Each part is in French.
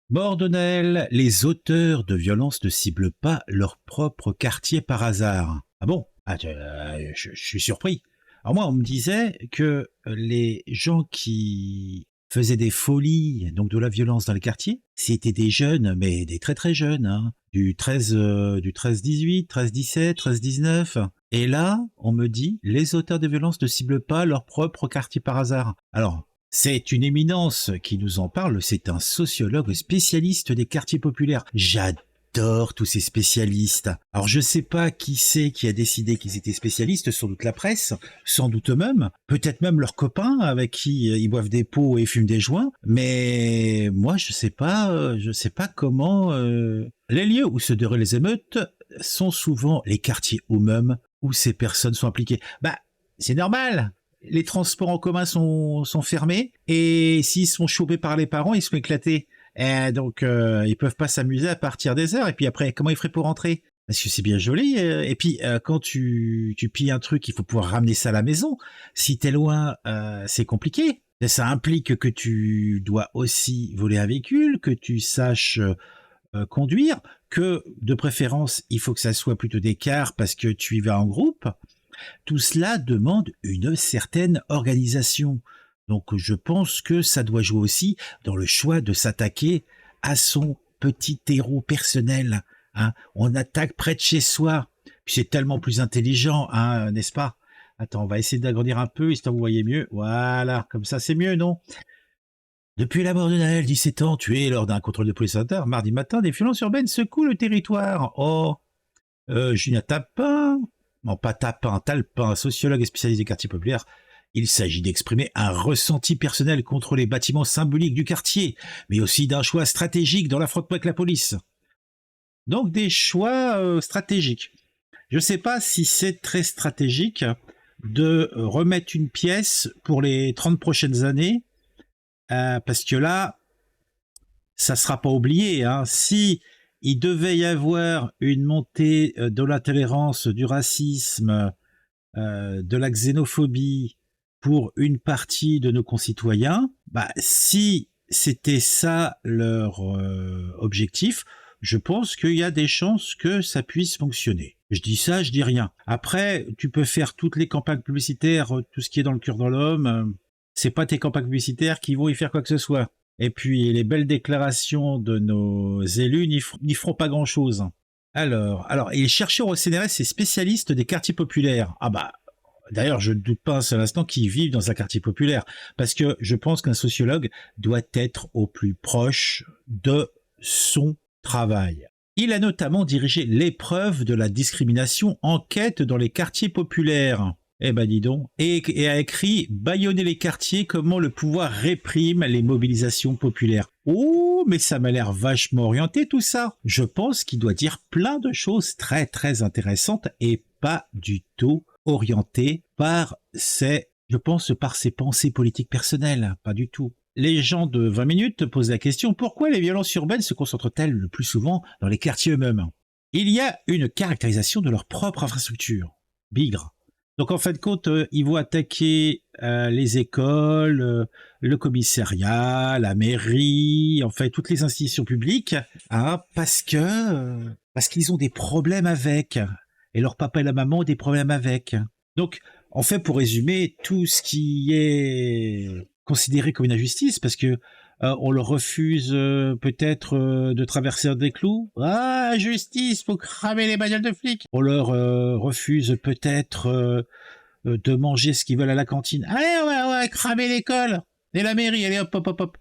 Mort de Noël, les auteurs de violences ne ciblent pas leur propre quartier par hasard. Ah bon? Je suis surpris. Alors moi, on me disait que les gens qui faisaient des folies, donc de la violence dans les quartiers, c'était des jeunes, mais des très très jeunes, hein, du 13-18, 13-17, 13-19. Et là, on me dit, les auteurs de violences ne ciblent pas leur propre quartier par hasard. Alors, c'est une éminence qui nous en parle, c'est un sociologue spécialiste des quartiers populaires. J'adore tous ces spécialistes. Alors je sais pas qui c'est qui a décidé qu'ils étaient spécialistes, sans doute la presse, sans doute eux-mêmes, peut-être même leurs copains avec qui ils boivent des pots et fument des joints, mais moi je sais pas comment les lieux où se déroulent les émeutes sont souvent les quartiers eux-mêmes où ces personnes sont impliquées. Bah, c'est normal, les transports en commun sont fermés et s'ils sont chopés par les parents, ils sont éclatés. Donc, ils peuvent pas s'amuser à partir des heures. Et puis après, comment ils feraient pour rentrer? Parce que c'est bien joli. Et puis, quand tu pilles un truc, il faut pouvoir ramener ça à la maison. Si t'es loin, c'est compliqué. Et ça implique que tu dois aussi voler un véhicule, que tu saches conduire, que de préférence, il faut que ça soit plutôt des cars parce que tu y vas en groupe. Tout cela demande une certaine organisation. Donc je pense que ça doit jouer aussi dans le choix de s'attaquer à son petit héros personnel. Hein. On attaque près de chez soi. Puis c'est tellement plus intelligent, hein, n'est-ce pas? Attends, on va essayer d'agrandir un peu, histoire que vous voyez mieux. Voilà, comme ça c'est mieux, non? Depuis la mort de Naël, 17 ans, tué lors d'un contrôle de police interne, mardi matin, des violences urbaines secouent le territoire. Oh, Julien Tapin, non pas Tapin, Talpin, sociologue et spécialiste des quartiers populaires, il s'agit d'exprimer un ressenti personnel contre les bâtiments symboliques du quartier, mais aussi d'un choix stratégique dans l'affrontement avec la police. Donc des choix stratégiques. Je ne sais pas si c'est très stratégique de remettre une pièce pour les 30 prochaines années, parce que là, ça ne sera pas oublié. Hein. Si il devait y avoir une montée de l'intolérance, du racisme, de la xénophobie pour une partie de nos concitoyens, bah, si c'était ça leur objectif, je pense qu'il y a des chances que ça puisse fonctionner. Je dis ça, je dis rien. Après, tu peux faire toutes les campagnes publicitaires, tout ce qui est dans le cœur dans l'homme. C'est pas tes campagnes publicitaires qui vont y faire quoi que ce soit. Et puis, les belles déclarations de nos élus n'y feront pas grand-chose. Alors, et les chercheurs au CNRS et spécialistes des quartiers populaires. Ah bah, d'ailleurs, je ne doute pas un seul instant qu'ils vivent dans un quartier populaire, parce que je pense qu'un sociologue doit être au plus proche de son travail. Il a notamment dirigé l'épreuve de la discrimination enquête dans les quartiers populaires. Eh ben dis donc. Et a écrit Bâillonner les quartiers, comment le pouvoir réprime les mobilisations populaires. Oh, mais ça m'a l'air vachement orienté tout ça. Je pense qu'il doit dire plein de choses très très intéressantes et pas du tout orienté par je pense, par ses pensées politiques personnelles. Pas du tout. Les gens de 20 minutes te posent la question, pourquoi les violences urbaines se concentrent-elles le plus souvent dans les quartiers eux-mêmes? Il y a une caractérisation de leur propre infrastructure. Bigre. Donc en fin de compte, ils vont attaquer les écoles, le commissariat, la mairie, en fait toutes les institutions publiques, hein, parce qu'ils ont des problèmes avec, et leur papa et la maman ont des problèmes avec. Donc en fait, pour résumer, tout ce qui est considéré comme une injustice, parce que on leur refuse peut-être de traverser des clous. Ah, justice, faut cramer les bagnoles de flics. On leur refuse peut-être de manger ce qu'ils veulent à la cantine. Allez, ouais, cramer l'école et la mairie. Allez, hop, hop, hop, hop.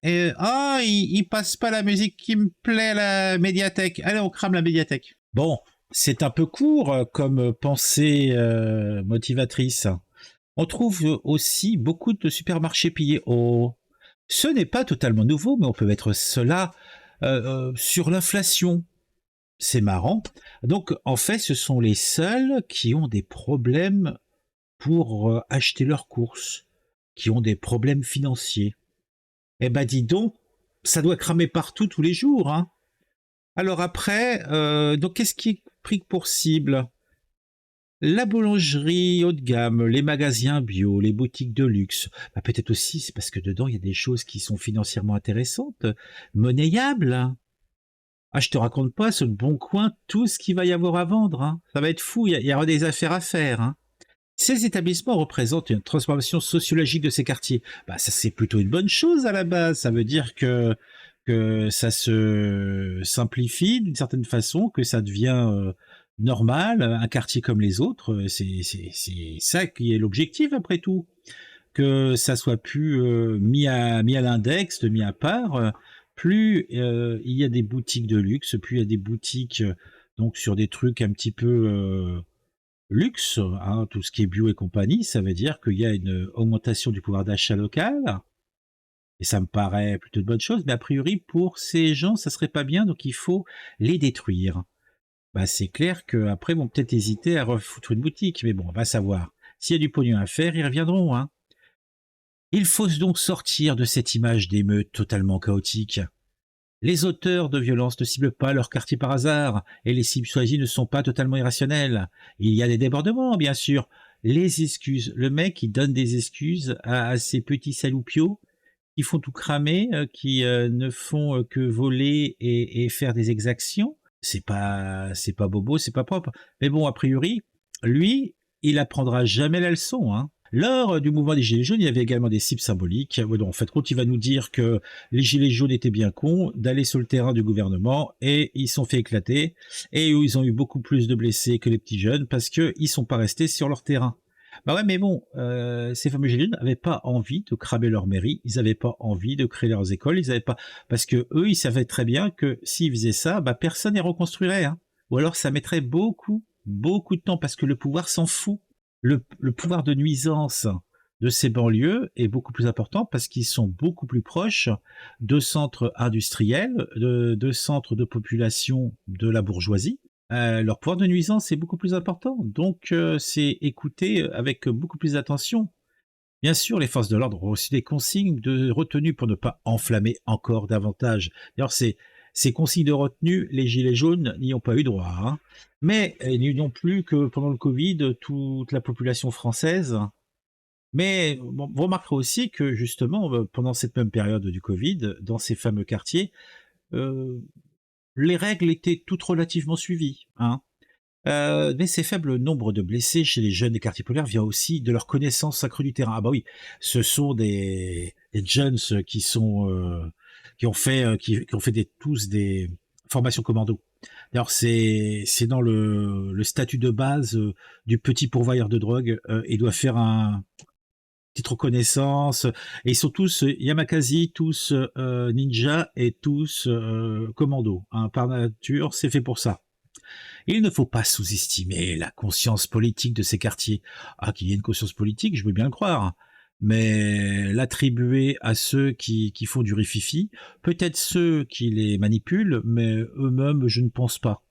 Il passe pas la musique qui me plaît à la médiathèque. Allez, on crame la médiathèque. Bon, c'est un peu court comme pensée motivatrice. On trouve aussi beaucoup de supermarchés pillés. Oh, ce n'est pas totalement nouveau, mais on peut mettre cela sur l'inflation. C'est marrant. Donc, en fait, ce sont les seuls qui ont des problèmes pour acheter leurs courses, qui ont des problèmes financiers. Eh ben, dis donc, ça doit cramer partout tous les jours. Hein. Alors après, donc qu'est-ce qui est pris pour cible? La boulangerie haut de gamme, les magasins bio, les boutiques de luxe, bah, peut-être aussi c'est parce que dedans il y a des choses qui sont financièrement intéressantes, monnayables, hein. Ah, je te raconte pas sur le Bon Coin tout ce qu'il va y avoir à vendre, hein. Ça va être fou, il y aura des affaires à faire, hein. Ces établissements représentent une transformation sociologique de ces quartiers. Bah, ça c'est plutôt une bonne chose à la base. Ça veut dire que ça se simplifie d'une certaine façon, que ça devient normal, un quartier comme les autres. C'est ça qui est l'objectif après tout. Que ça soit plus mis à l'index, mis à part. Plus il y a des boutiques de luxe, plus il y a des boutiques donc sur des trucs un petit peu luxe, hein, tout ce qui est bio et compagnie, ça veut dire qu'il y a une augmentation du pouvoir d'achat local, et ça me paraît plutôt une bonne chose, mais a priori, pour ces gens, ça serait pas bien, donc il faut les détruire. Bah, c'est clair qu'après, ils vont peut-être hésiter à refoutre une boutique, mais bon, on va savoir. S'il y a du pognon à faire, ils reviendront, hein. Il faut donc sortir de cette image d'émeute totalement chaotique. Les auteurs de violences ne ciblent pas leur quartier par hasard, et les cibles choisies ne sont pas totalement irrationnelles. Il y a des débordements, bien sûr. Les excuses. Le mec, il donne des excuses à ces petits saloupios qui font tout cramer, qui ne font que voler et faire des exactions. C'est pas bobo, c'est pas propre. Mais bon, a priori, lui, il apprendra jamais la leçon, hein. Lors du mouvement des Gilets jaunes, il y avait également des cibles symboliques. Ouais, donc, en fait, quand il va nous dire que les Gilets jaunes étaient bien cons d'aller sur le terrain du gouvernement et ils se sont fait éclater et où ils ont eu beaucoup plus de blessés que les petits jeunes parce qu'ils sont pas restés sur leur terrain. Bah ouais, mais bon, ces fameux Gilets jaunes n'avaient pas envie de cramer leur mairie, ils n'avaient pas envie de créer leurs écoles, ils avaient pas, parce que eux, ils savaient très bien que s'ils faisaient ça, bah personne ne reconstruirait, hein. Ou alors ça mettrait beaucoup, beaucoup de temps parce que le pouvoir s'en fout. Le pouvoir de nuisance de ces banlieues est beaucoup plus important parce qu'ils sont beaucoup plus proches de centres industriels, de centres de population de la bourgeoisie. Leur pouvoir de nuisance est beaucoup plus important, donc c'est écouté avec beaucoup plus d'attention. Bien sûr, les forces de l'ordre ont aussi des consignes de retenue pour ne pas enflammer encore davantage. D'ailleurs, ces consignes de retenue, les gilets jaunes n'y ont pas eu droit, hein. Mais il n'y a eu non plus que pendant le Covid, toute la population française. Mais bon, vous remarquerez aussi que justement, pendant cette même période du Covid, dans ces fameux quartiers, euh, les règles étaient toutes relativement suivies, hein. Mais ces faibles nombres de blessés chez les jeunes des quartiers populaires vient aussi de leur connaissance accrue du terrain. Ah bah oui, ce sont des jeunes qui sont qui ont fait tous des formations commando. D'ailleurs, c'est dans le statut de base du petit pourvoyeur de drogue. Il doit faire un petite reconnaissance. Et ils sont tous Yamakasi, tous ninja et tous commando, hein. Par nature, c'est fait pour ça. Il ne faut pas sous-estimer la conscience politique de ces quartiers. Ah, qu'il y ait une conscience politique, je veux bien le croire, mais l'attribuer à ceux qui font du rififi, peut-être ceux qui les manipulent, mais eux-mêmes, je ne pense pas.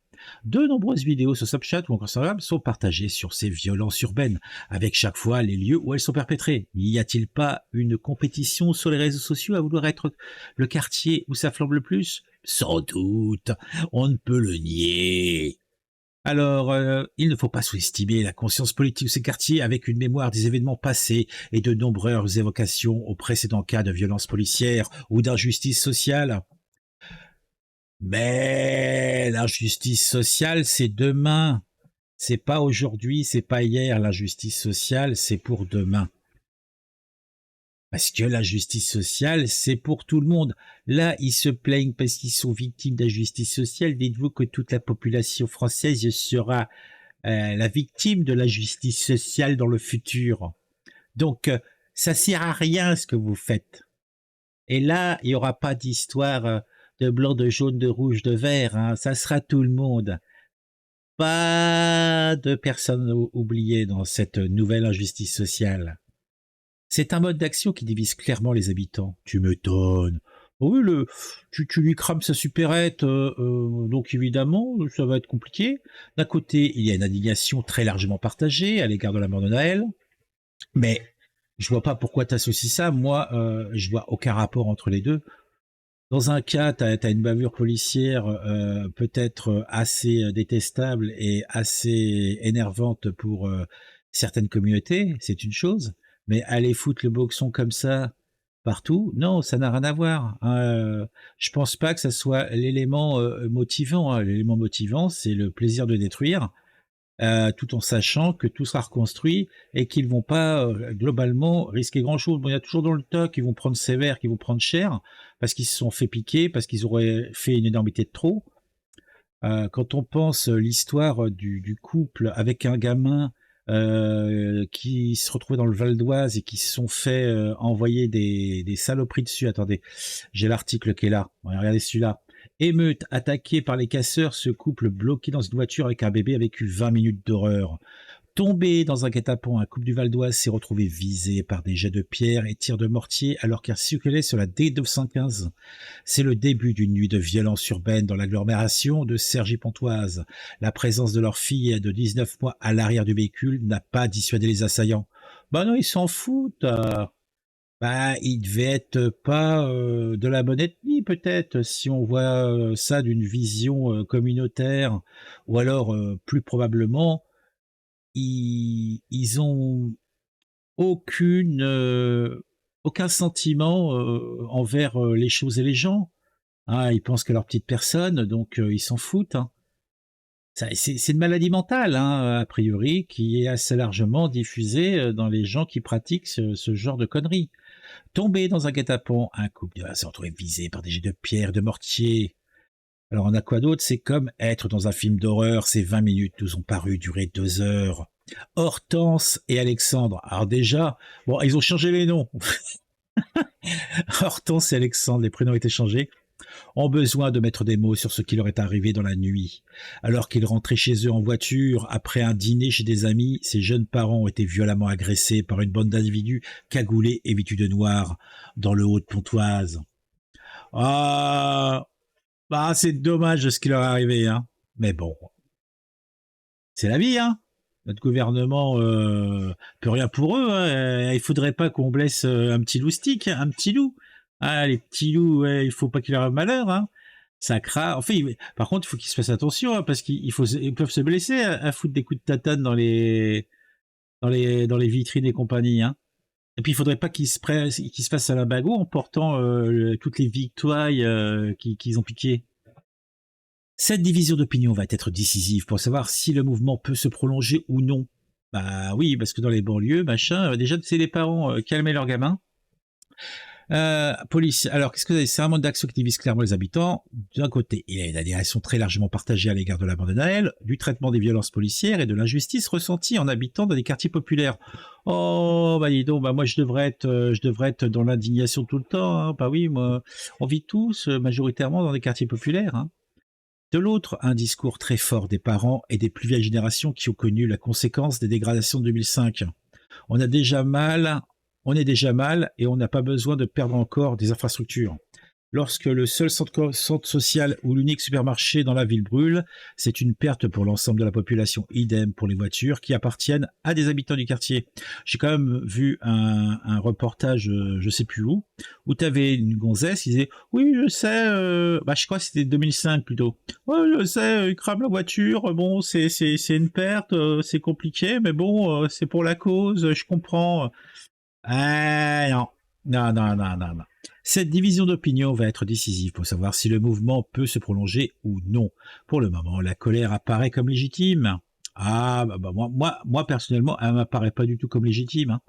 De nombreuses vidéos sur Snapchat ou encore Instagram sont partagées sur ces violences urbaines, avec chaque fois les lieux où elles sont perpétrées. Y a-t-il pas une compétition sur les réseaux sociaux à vouloir être le quartier où ça flambe le plus? Sans doute, on ne peut le nier. Alors, il ne faut pas sous-estimer la conscience politique de ces quartiers avec une mémoire des événements passés et de nombreuses évocations aux précédents cas de violence policière ou d'injustice sociale. Mais l'injustice sociale, c'est demain. C'est pas aujourd'hui, c'est pas hier. L'injustice sociale, c'est pour demain. Parce que la justice sociale, c'est pour tout le monde. Là, ils se plaignent parce qu'ils sont victimes d'injustice sociale. Dites-vous que toute la population française sera la victime de la justice sociale dans le futur. Donc, ça sert à rien ce que vous faites. Et là, il n'y aura pas d'histoire de blanc, de jaune, de rouge, de vert, hein. Ça sera tout le monde. Pas de personnes oubliées dans cette nouvelle injustice sociale. C'est un mode d'action qui divise clairement les habitants. Tu m'étonnes. Oh oui, tu lui crames sa supérette, donc évidemment, ça va être compliqué. D'un côté, il y a une indignation très largement partagée à l'égard de la mort de Noël, mais je vois pas pourquoi tu associes ça. Moi, je vois aucun rapport entre les deux. Dans un cas, tu as une bavure policière peut-être assez détestable et assez énervante pour certaines communautés, c'est une chose, mais aller foutre le boxon comme ça partout, non, ça n'a rien à voir. Hein. Je pense pas que ça soit l'élément motivant. Hein. L'élément motivant, c'est le plaisir de détruire, tout en sachant que tout sera reconstruit et qu'ils vont pas globalement risquer grand-chose. Bon, il y a toujours dans le tas qui vont prendre sévère, qui vont prendre cher, parce qu'ils se sont fait piquer, parce qu'ils auraient fait une énormité de trop. Quand on pense l'histoire du couple avec un gamin qui se retrouvait dans le Val d'Oise et qui se sont fait envoyer des saloperies dessus. Attendez, j'ai l'article qui est là. Regardez celui-là. Émeute attaqué par les casseurs, ce couple bloqué dans une voiture avec un bébé a vécu 20 minutes d'horreur. Tombé dans un guet-apens, un couple du Val d'Oise s'est retrouvé visé par des jets de pierre et tirs de mortier alors qu'il circulait sur la D215. C'est le début d'une nuit de violence urbaine dans l'agglomération de Cergy-Pontoise. La présence de leur fille de 19 mois à l'arrière du véhicule n'a pas dissuadé les assaillants. Bah non, ils s'en foutent. Bah, ils devaient être pas de la bonne ethnie peut-être, si on voit ça d'une vision communautaire, ou alors plus probablement, ils ont aucune, aucun sentiment envers les choses et les gens. Ah, ils pensent que leur petite personne, donc ils s'en foutent. Hein. C'est une maladie mentale, hein, a priori, qui est assez largement diffusée dans les gens qui pratiquent ce genre de conneries. Tombé dans un guet-apens, un couple s'est retrouvé visé par des jets de pierre, de mortier. Alors on a quoi d'autre? C'est comme être dans un film d'horreur. Ces 20 minutes nous ont paru durer 2 heures. Hortense et Alexandre. Alors déjà, bon, ils ont changé les noms. Hortense et Alexandre, les prénoms ont été changés, ont besoin de mettre des mots sur ce qui leur est arrivé dans la nuit. Alors qu'ils rentraient chez eux en voiture, après un dîner chez des amis, ces jeunes parents ont été violemment agressés par une bande d'individus cagoulés et vêtus de noir dans le Haut-de-Pontoise. Ah, bah c'est dommage de ce qui leur est arrivé, hein. Mais bon, c'est la vie, hein. Notre gouvernement peut rien pour eux. Hein. Il faudrait pas qu'on blesse un petit loustic, un petit loup. Ah, les petits loups, ouais, il faut pas qu'ils leur arrive malheur. Hein. Ça craint. Enfin, par contre, il faut qu'ils se fassent attention hein, parce ils peuvent se blesser à foutre des coups de tatane dans les vitrines et compagnie. Hein. Et puis, il faudrait pas qu'ils se fassent à la bagot en portant toutes les victoires qu'ils ont piquées. Cette division d'opinion va être décisive pour savoir si le mouvement peut se prolonger ou non. Bah oui, parce que dans les banlieues, machin, déjà c'est les parents calmer leurs gamins. Police. Alors, qu'est-ce que c'est? C'est un mode d'action qui divise clairement les habitants. D'un côté, il y a une adhération très largement partagée à l'égard de la bande de Naël, du traitement des violences policières et de l'injustice ressentie en habitant dans des quartiers populaires. Oh, bah dis donc, bah moi je devrais être dans l'indignation tout le temps. Hein. Bah oui, moi, on vit tous majoritairement dans des quartiers populaires. Hein. De l'autre, un discours très fort des parents et des plus vieilles générations qui ont connu la conséquence des dégradations de 2005. On a déjà mal, on est déjà mal et on n'a pas besoin de perdre encore des infrastructures. Lorsque le seul centre social ou l'unique supermarché dans la ville brûle, c'est une perte pour l'ensemble de la population. Idem pour les voitures qui appartiennent à des habitants du quartier. J'ai quand même vu un reportage, je sais plus où tu avais une gonzesse qui disait « Oui, je sais, je crois que c'était 2005 plutôt. Ouais, je sais, ils crament la voiture, bon, c'est une perte, c'est compliqué, mais bon, c'est pour la cause, je comprends. » Ah non, non, non, non, non, non. Cette division d'opinion va être décisive pour savoir si le mouvement peut se prolonger ou non. Pour le moment, la colère apparaît comme légitime. Ah, moi personnellement, elle m'apparaît pas du tout comme légitime. Hein.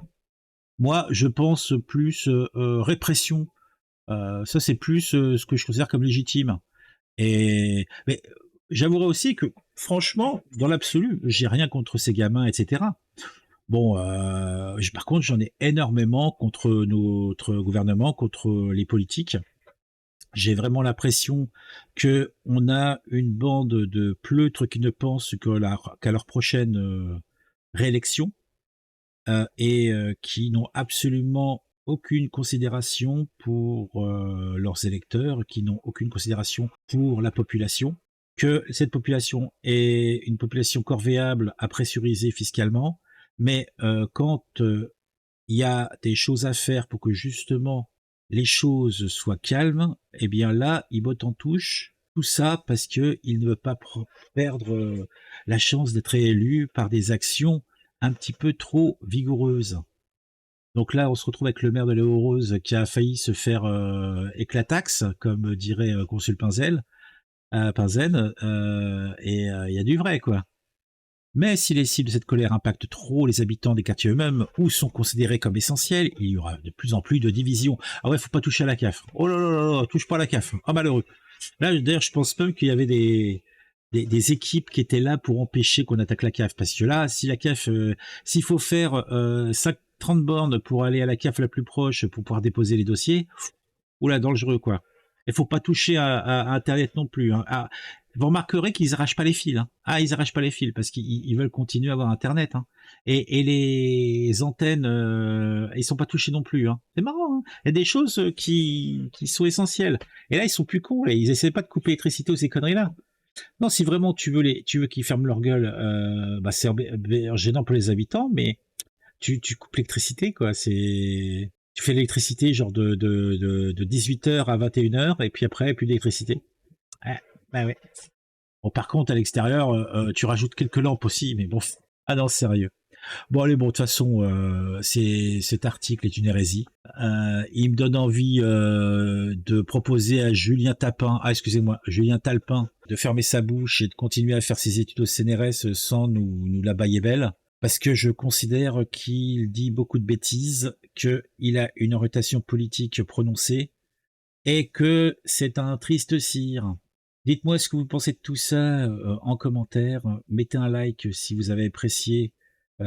Moi, je pense plus répression. Ça, c'est plus ce que je considère comme légitime. Mais j'avouerai aussi que, franchement, dans l'absolu, j'ai rien contre ces gamins, etc. Bon, par contre, j'en ai énormément contre notre gouvernement, contre les politiques. J'ai vraiment l'impression que on a une bande de pleutres qui ne pensent qu'à leur prochaine réélection et qui n'ont absolument aucune considération pour leurs électeurs, qui n'ont aucune considération pour la population, que cette population est une population corvéable à pressuriser fiscalement, mais quand il y a des choses à faire pour que justement les choses soient calmes, eh bien là, il botte en touche. Tout ça parce que il ne veut pas perdre la chance d'être élu par des actions un petit peu trop vigoureuses. Donc là, on se retrouve avec le maire de Léo-Rose qui a failli se faire éclataxe, comme dirait Consul Pinzen, et il y a du vrai, quoi. Mais si les cibles de cette colère impactent trop les habitants des quartiers eux-mêmes ou sont considérés comme essentiels, il y aura de plus en plus de divisions. Ah ouais, faut pas toucher à la CAF. Oh là là là là, touche pas à la CAF. Ah malheureux. Là, d'ailleurs, je pense même qu'il y avait des équipes qui étaient là pour empêcher qu'on attaque la CAF. Parce que là, si la CAF, s'il faut faire 30 bornes pour aller à la CAF la plus proche pour pouvoir déposer les dossiers, oula, dangereux, quoi. Il faut pas toucher à Internet non plus. Hein. Ah, vous remarquerez qu'ils arrachent pas les fils. Hein. Ah, ils arrachent pas les fils parce qu'ils veulent continuer à avoir Internet. Hein. Et les antennes, ils sont pas touchés non plus. Hein. C'est marrant. Hein. Il y a des choses qui sont essentielles. Et là, ils sont plus cons. Là. Ils essaient pas de couper l'électricité aux ces conneries-là. Non, si vraiment tu veux qu'ils ferment leur gueule, bah c'est gênant pour les habitants, mais tu coupes l'électricité, quoi. Tu fais l'électricité genre de 18h à 21h, et puis après, plus d'électricité. Ouais, bah ouais. Bon, par contre, à l'extérieur, tu rajoutes quelques lampes aussi, mais bon. Ah non, sérieux. Bon, allez, bon, de toute façon, cet article est une hérésie. Il me donne envie de proposer à excusez-moi, Julien Talpin, de fermer sa bouche et de continuer à faire ses études au CNRS sans nous la bailler belle. Parce que je considère qu'il dit beaucoup de bêtises, qu'il a une orientation politique prononcée et que c'est un triste cire. Dites-moi ce que vous pensez de tout ça en commentaire. Mettez un like si vous avez apprécié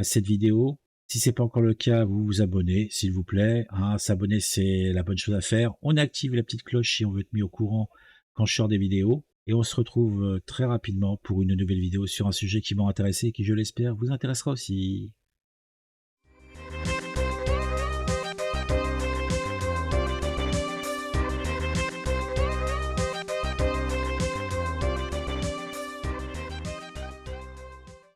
cette vidéo. Si c'est pas encore le cas, vous vous abonnez, s'il vous plaît. Hein, s'abonner, c'est la bonne chose à faire. On active la petite cloche si on veut être mis au courant quand je sors des vidéos. Et on se retrouve très rapidement pour une nouvelle vidéo sur un sujet qui m'a intéressé et qui, je l'espère, vous intéressera aussi.